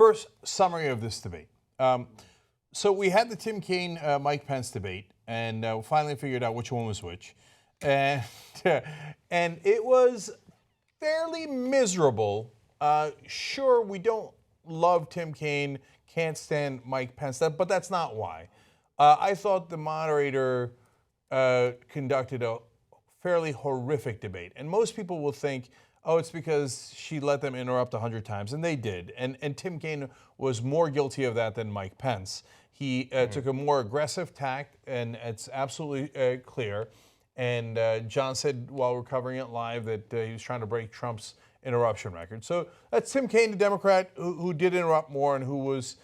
First, summary of this debate. So we had the Tim Kaine, Mike Pence debate, and finally figured out which one was which. And, and it was fairly miserable. Sure, we don't love Tim Kaine, can't stand Mike Pence, but that's not why. I thought the moderator conducted a fairly horrific debate. And most people will think, oh, it's because she let them interrupt 100 times, and they did. And Tim Kaine was more guilty of that than Mike Pence. He took a more aggressive tack, and it's absolutely clear. And John said while we're covering it live that he was trying to break Trump's interruption record. So that's Tim Kaine, the Democrat, who did interrupt more and who was,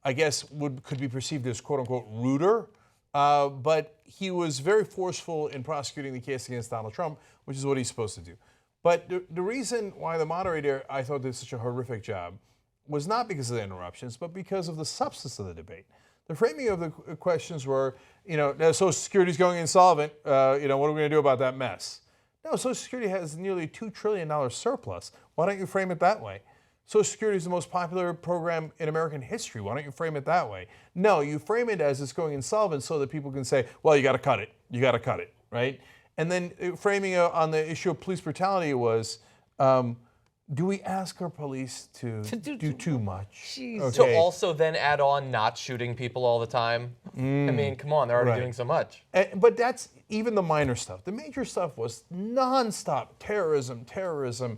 I guess, could be perceived as quote-unquote ruder. But he was very forceful in prosecuting the case against Donald Trump, which is what he's supposed to do. But the reason why the moderator, I thought, did such a horrific job was not because of the interruptions, but because of the substance of the debate. The framing of the questions were, Social Security's going insolvent. What are we going to do about that mess? No, Social Security has nearly $2 trillion surplus. Why don't you frame it that way? Social Security is the most popular program in American history. Why don't you frame it that way? No, you frame it as it's going insolvent so that people can say, well, you got to cut it. You got to cut it, right? And then framing on the issue of police brutality was, do we ask our police to do too much? Okay. To also then add on not shooting people all the time. I mean, come on, they're already doing so much. But that's even the minor stuff. The major stuff was nonstop terrorism,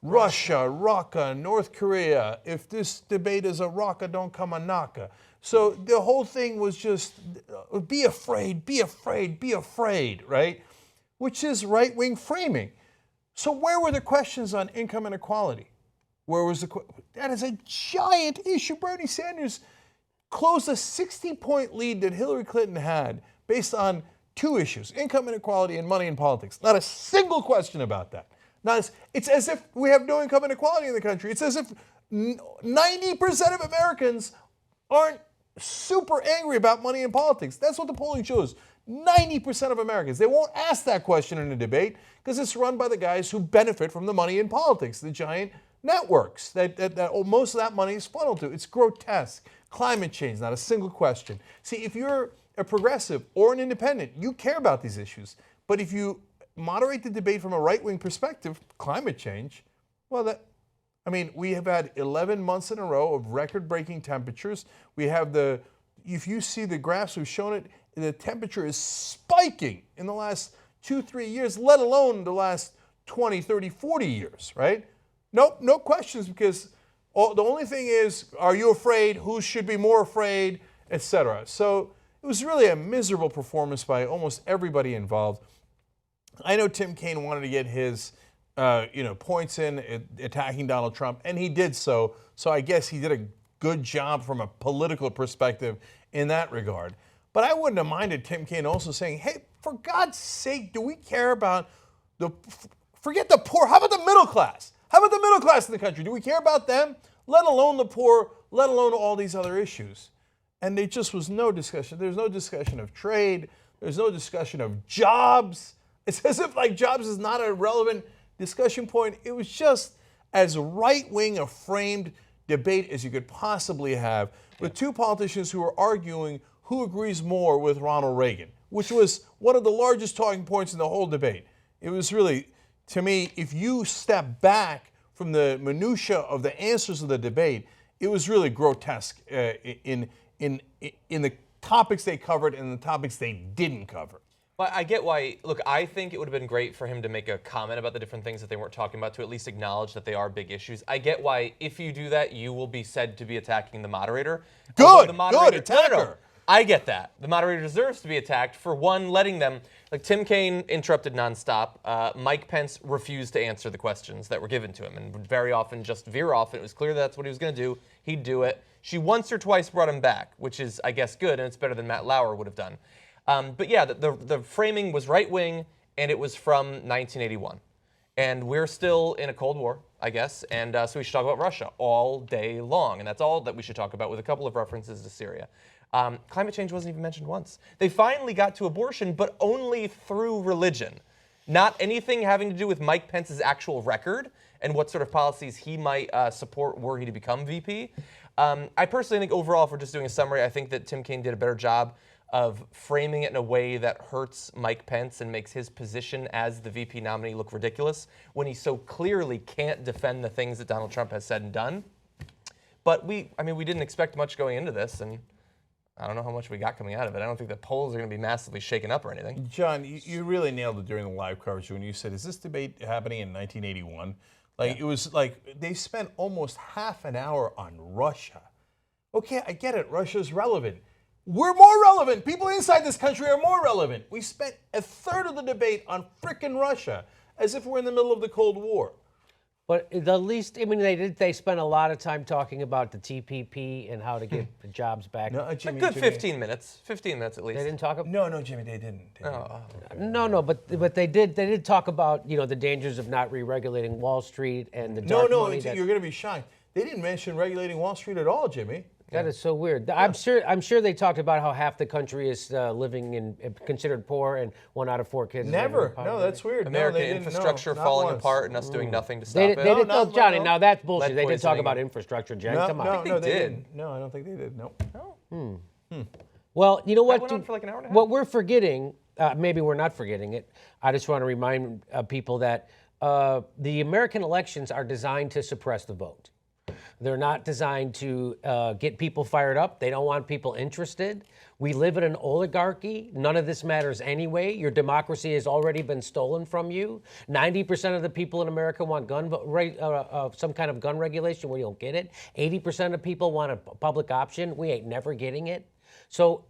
Russia, Raqqa, North Korea. If this debate is a Raqqa, don't come a Naka. So the whole thing was just be afraid, right? Which is right-wing framing. So where were the questions on income inequality? That is a giant issue. Bernie Sanders closed a 60-point lead that Hillary Clinton had based on two issues, income inequality and money in politics. Not a single question about that. It's as if we have no income inequality in the country. It's as if 90% of Americans aren't super angry about money in politics. That's what the polling shows. 90% of Americans. They won't ask that question in a debate because it's run by the guys who benefit from the money in politics, the giant networks that most of that money is funneled to. It's grotesque. Climate change, not a single question. See, if you're a progressive or an independent, you care about these issues. But if you moderate the debate from a right-wing perspective, climate change, we have had 11 months in a row of record-breaking temperatures. We have if you see the graphs, we've shown it, the temperature is spiking in the last 2-3 years, let alone the last 20, 30, 40 years, right? Nope, no questions because the only thing is, are you afraid? Who should be more afraid, etc. So it was really a miserable performance by almost everybody involved. I know Tim Kaine wanted to get his points in attacking Donald Trump, and he did so. So I guess he did a good job from a political perspective in that regard. But I wouldn't have minded Tim Kaine also saying, hey, for God's sake, do we care about forget the poor, how about the middle class? How about the middle class in the country? Do we care about them? Let alone the poor, let alone all these other issues. And there just was no discussion. There's no discussion of trade. There's no discussion of jobs. It's as if jobs is not a relevant discussion point. It was just as right-wing a framed debate as you could possibly have with two politicians who are arguing who agrees more with Ronald Reagan, which was one of the largest talking points in the whole debate. It was really, to me, if you step back from the minutia of the answers of the debate, it was really grotesque in the topics they covered and the topics they didn't cover. Well, I get why. Look, I think it would have been great for him to make a comment about the different things that they weren't talking about, to at least acknowledge that they are big issues. I get why, if you do that, you will be said to be attacking the moderator. Good, attack her. No. I get that. The moderator deserves to be attacked for, one, letting them, Tim Kaine interrupted nonstop. Mike Pence refused to answer the questions that were given to him and would very often just veer off. And it was clear that's what he was going to do. He'd do it. She once or twice brought him back, which is, I guess, good, and it's better than Matt Lauer would have done. But yeah, the framing was right-wing, and it was from 1981. And we're still in a Cold War, I guess, and so we should talk about Russia all day long. And that's all that we should talk about, with a couple of references to Syria. Climate change wasn't even mentioned once. They finally got to abortion, but only through religion. Not anything having to do with Mike Pence's actual record and what sort of policies he might support were he to become VP. I personally think overall, if we're just doing a summary, I think that Tim Kaine did a better job of framing it in a way that hurts Mike Pence and makes his position as the VP nominee look ridiculous when he so clearly can't defend the things that Donald Trump has said and done. But we didn't expect much going into this, and I don't know how much we got coming out of it. I don't think the polls are going to be massively shaken up or anything. John, you really nailed it during the live coverage when you said, is this debate happening in 1981? Like, It was like they spent almost half an hour on Russia. Okay, I get it. Russia's relevant. We're more relevant. People inside this country are more relevant. We spent a third of the debate on frickin' Russia as if we're in the middle of the Cold War. But the least, they spent a lot of time talking about the TPP and how to get the jobs back. No, A Jimmy, good Jimmy. 15 minutes. 15 minutes at least. They didn't talk about. No, Jimmy, they didn't. No, but they did talk about the dangers of not re-regulating Wall Street and the No, dark money. you're going to be shocked. They didn't mention regulating Wall Street at all, Jimmy. That is so weird. I'm sure they talked about how half the country is living in considered poor and 1 out of 4 kids. Never. No, that's weird. American no, they didn't, infrastructure not falling once. apart and us doing nothing to stop They it. didn't. No, Johnny, no. now that's bullshit. Lead They didn't talk poisoning. about infrastructure, Jen. No, Come on. no, they they did. didn't. No, I don't think they did. No. Well, you know what? went on for like an hour and a half. What we're forgetting, maybe we're not forgetting it. I just want to remind people that the American elections are designed to suppress the vote. They're not designed to get people fired up. They don't want people interested. We live in an oligarchy. None of this matters anyway. Your democracy has already been stolen from you. 90% of the people in America want some kind of gun regulation. We don't get it. 80% of people want a public option. We ain't never getting it. So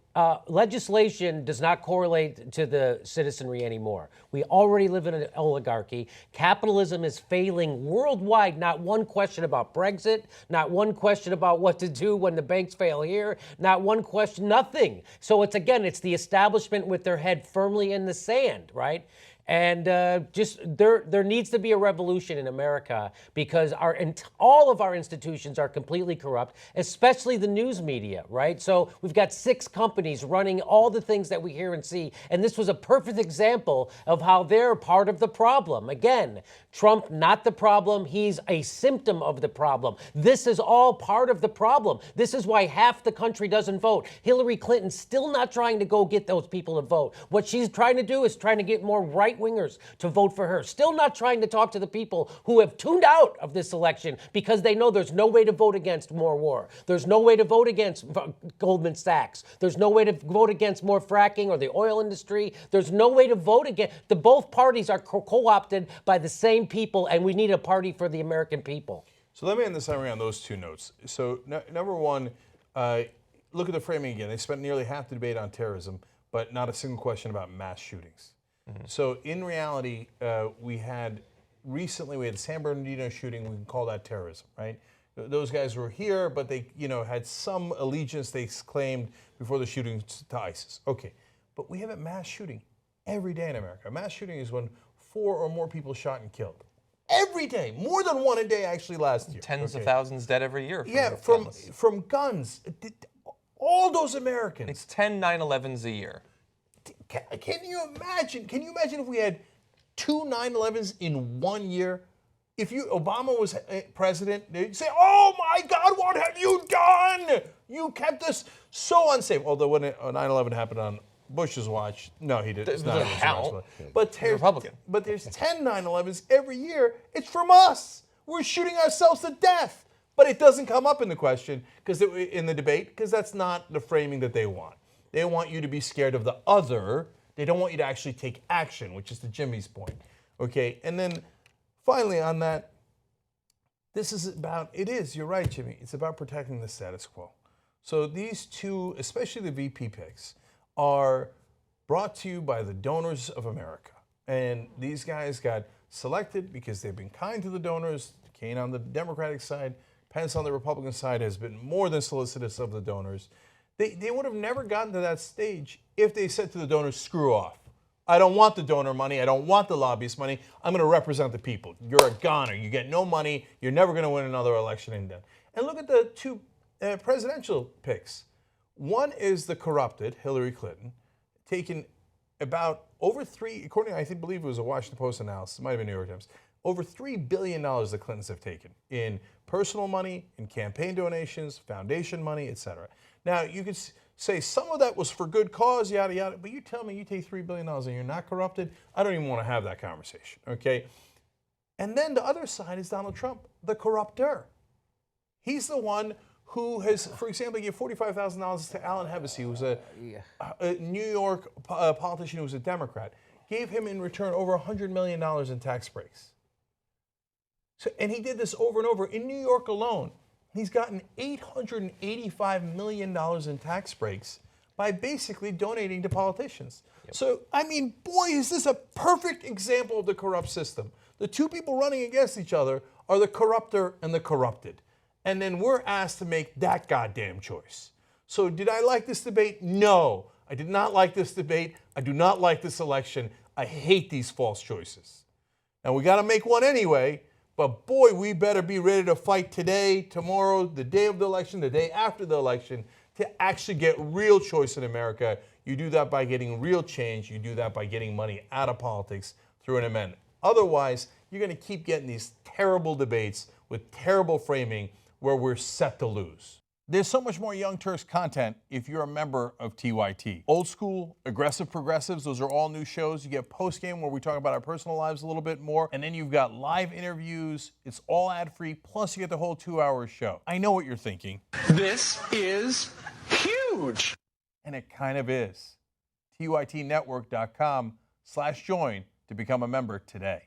legislation does not correlate to the citizenry anymore. We already live in an oligarchy. Capitalism is failing worldwide. Not one question about Brexit, not one question about what to do when the banks fail here, not one question, nothing. So it's the establishment with their head firmly in the sand, right? And there needs to be a revolution in America because all of our institutions are completely corrupt, especially the news media, right? So we've got 6 companies running all the things that we hear and see. And this was a perfect example of how they're part of the problem. Again, Trump, not the problem. He's a symptom of the problem. This is all part of the problem. This is why half the country doesn't vote. Hillary Clinton's still not trying to go get those people to vote. What she's trying to do is trying to get more right-wingers to vote for her. Still not trying to talk to the people who have tuned out of this election because they know there's no way to vote against more war. There's no way to vote against Goldman Sachs. There's no way to vote against more fracking or the oil industry. There's no way to vote against. Both parties are co-opted by the same people, and we need a party for the American people. So let me end the summary on those 2 notes. So number one, look at the framing again. They spent nearly half the debate on terrorism, but not a single question about mass shootings. So in reality, we had the San Bernardino shooting. We can call that terrorism, right? Those guys were here, but they, had some allegiance they claimed before the shooting to ISIS. Okay, but we have a mass shooting every day in America. A mass shooting is when 4 or more people shot and killed. Every day, more than 1 a day actually last year. Tens of thousands dead every year. From guns. All those Americans. It's 10 9/11s a year. Can you imagine? Can you imagine if we had 2 9/11s in 1 year? If Obama was president, they'd say, "Oh my God, what have you done? You kept us so unsafe." Although when 9/11 happened on Bush's watch, no, he didn't. It's not doesn't count. But Republican. But there's 10 9/11s every year. It's from us. We're shooting ourselves to death. But it doesn't come up in the question in the debate because that's not the framing that they want. They want you to be scared of the other. They don't want you to actually take action, which is to Jimmy's point. Okay, and then finally on that, you're right, Jimmy, it's about protecting the status quo. So these 2, especially the VP picks, are brought to you by the donors of America. And these guys got selected because they've been kind to the donors. Kaine on the Democratic side, Pence on the Republican side has been more than solicitous of the donors. They would have never gotten to that stage if they said to the donors, screw off. I don't want the donor money. I don't want the lobbyist money. I'm going to represent the people. You're a goner. You get no money. You're never going to win another election in them. And look at the 2 presidential picks. One is the corrupted Hillary Clinton, taking about over 3, according to, believe it was a Washington Post analysis, it might have been New York Times, Over $3 billion the Clintons have taken in personal money, in campaign donations, foundation money, etc. Now, you could say some of that was for good cause, yada, yada, but you tell me you take $3 billion and you're not corrupted, I don't even want to have that conversation, okay? And then the other side is Donald Trump, the corrupter. He's the one who has, for example, gave $45,000 to Alan Hevesi, who was a New York politician who was a Democrat, gave him in return over $100 million in tax breaks. So, and he did this over and over. In New York alone, he's gotten $885 million in tax breaks by basically donating to politicians. So, I mean, boy, is this a perfect example of the corrupt system. The two people running against each other are the corrupter and the corrupted. And then we're asked to make that goddamn choice. So did I like this debate? No, I did not like this debate. I do not like this election. I hate these false choices. Now we got to make one anyway, but boy, we better be ready to fight today, tomorrow, the day of the election, the day after the election, to actually get real choice in America. You do that by getting real change. You do that by getting money out of politics through an amendment. Otherwise, you're going to keep getting these terrible debates with terrible framing where we're set to lose. There's so much more Young Turks content if you're a member of TYT. Old School, Aggressive Progressives, those are all new shows. You get Postgame where we talk about our personal lives a little bit more. And then you've got live interviews. It's all ad-free. Plus you get the whole 2-hour show. I know what you're thinking. This is huge. And it kind of is. TYTnetwork.com/join to become a member today.